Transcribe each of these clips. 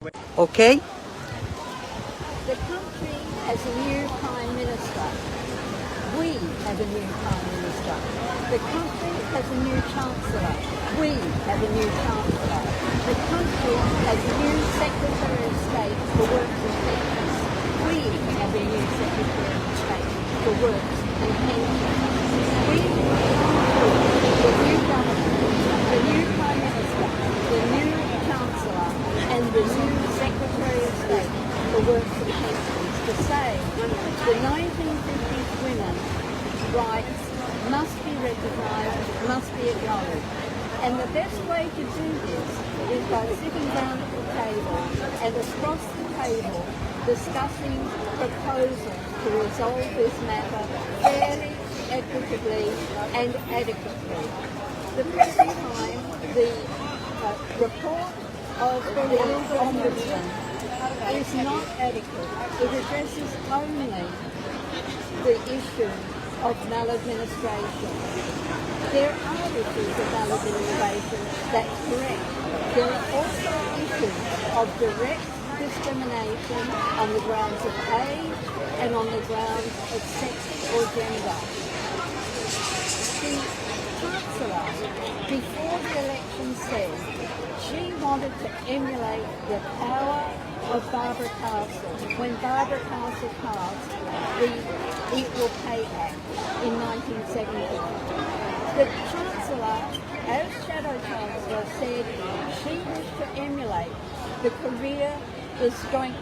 Okay? The country has a new Prime Minister. We have a new Prime Minister. The country has a new Chancellor. We have a new Chancellor. The country has a new Secretary of State for Works and Pensions. We have a new Secretary of State for Works and Pensions. We the new government, the new Prime Minister, the new Chancellor and the new Secretary of State for Works and Pensions to say the 1950s women's rights must be recognised, must be acknowledged. And the best way to do this is by sitting down at the table and across the table discussing proposals to resolve this matter fairly, equitably and adequately. The present time, the report of the legal ombudsman is not adequate. It addresses only the issue of maladministration. There are issues of maladministration, that's correct. There are also issues of direct discrimination on the grounds of age and on the grounds of sex or gender. The Chancellor, before the election, said she wanted to emulate the power of Barbara Castle when Barbara Castle passed the Equal Pay Act in 1970. The Chancellor, as Shadow Chancellor, said she wished to emulate the career, the strength,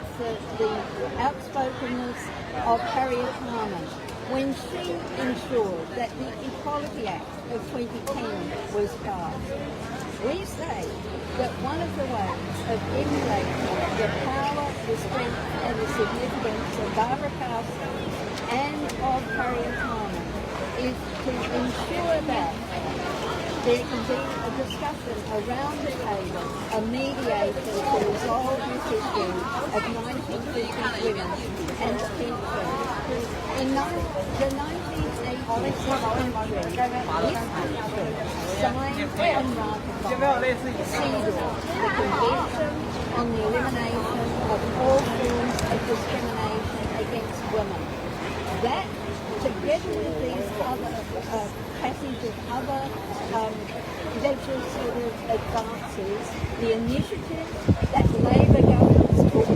the outspokenness of Harriet Harman when she ensured that the Equality Act of 2010 was passed. We say that one of the ways of emulating the power, the strength and the significance of Barbara Castle and of Harriet Harman is to ensure that there can be a discussion around the table, a mediation to resolve this issue of 1950s women and pension. In the 1980s country, signed and ratified CEDAW, the Convention on the Elimination of All Forms of Discrimination Against Women. That, together with these other passage of other legislative advances, the initiative that Labor governments took,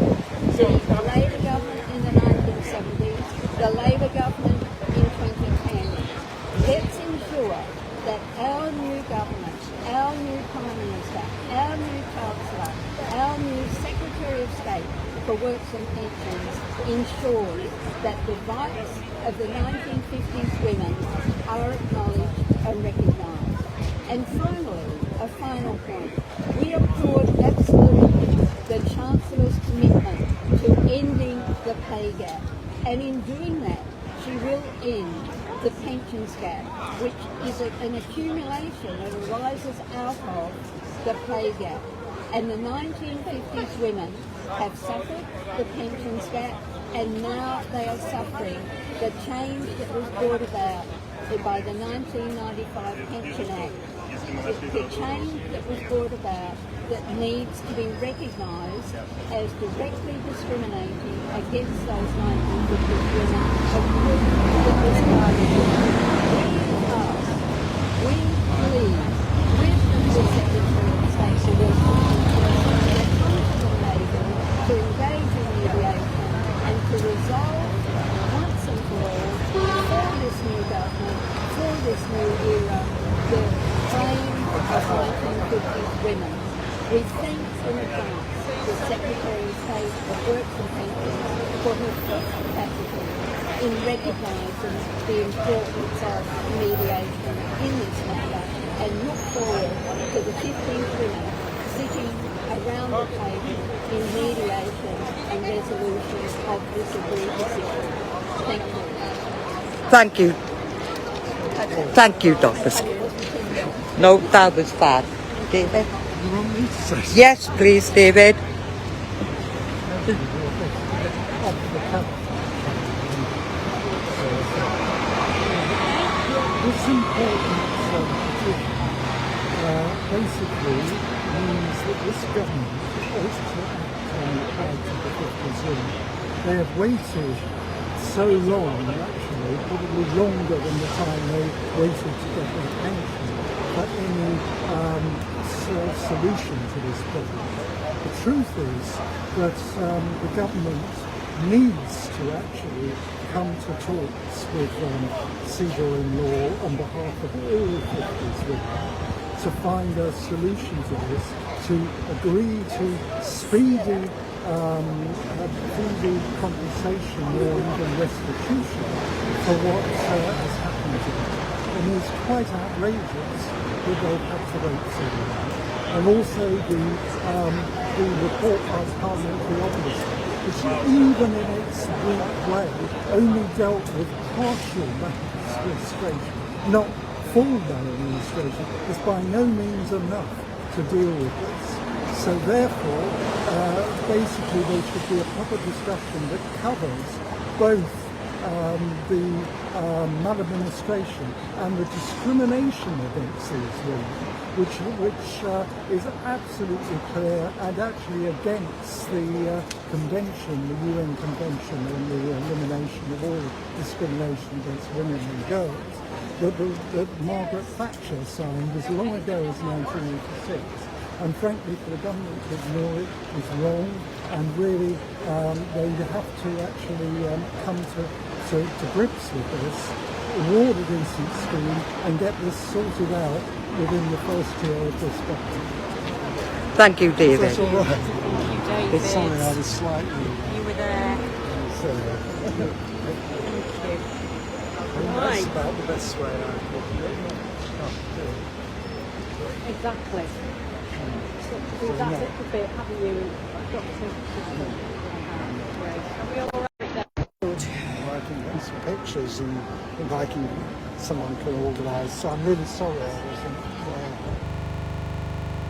the Labor government in the 1970s, the Labor government in 2010, let's ensure that our new government, our new Prime Minister, our new Chancellor, our new Secretary of State for Works and Pensions ensures that the rights of the 1950s women are acknowledged and recognised. And finally, a final point. We applaud absolutely the Chancellor's commitment to ending the pay gap. And in doing that, she will end the pensions gap, which is an accumulation that arises out of the pay gap. And the 1950s women have suffered the pensions gap, and now they are suffering the change that was brought about by the 1995 Pension Act. The change that was brought about that needs to be recognised as directly discriminating against those 1950s women of this we believe with the Secretary of State for Works and Pensions and Labour to engage in mediation and to resolve once and for all for this new government, for this new era, the claim of 1950s women. We thank in advance the Secretary of State for Works and Pensions for her full capacity in recognising the importance of mediation in this matter, and look forward to the 15 women sitting around the table in mediation and resolution of this egregious issue. Thank you. Thank you. Thank you, Dr. No, that was bad. David? You want me to say something? Yes, please, David. It's important basically means that this government ought to act room. They have waited so long, actually, probably longer than the time they waited to get their pension, for any solution to this problem. The truth is that the government needs to actually come to talks with CEDAWinLAW on behalf of all 50s women to find a solution to this, to agree to speedy compensation or even restitution for what has happened to them. And it's quite outrageous that they've had to wait so long. And also the report by the Parliamentary Ombudsman, which even in its weak way only dealt with partial maladministration, not full maladministration, is by no means enough to deal with this. So therefore, basically there should be a proper discussion that covers both the maladministration and the discrimination against these women, which is absolutely clear and actually against the convention, the UN Convention on the elimination of all discrimination against women and girls, that Margaret Thatcher signed as long ago as 1986. And frankly, for the government to ignore it is wrong, and really they have to actually come to grips with this, award a decent scheme, and get this sorted out within the first year of this budget. Thank you, David. That's all right. Thank you, David. It's sorry, I was slightly... You were there. So, Thank you. that's about the best way I could do it. Exactly. So do that little bit, haven't you? Got to Are we all right there? I can get some pictures and if I can, someone can organise. So I'm really sorry I wasn't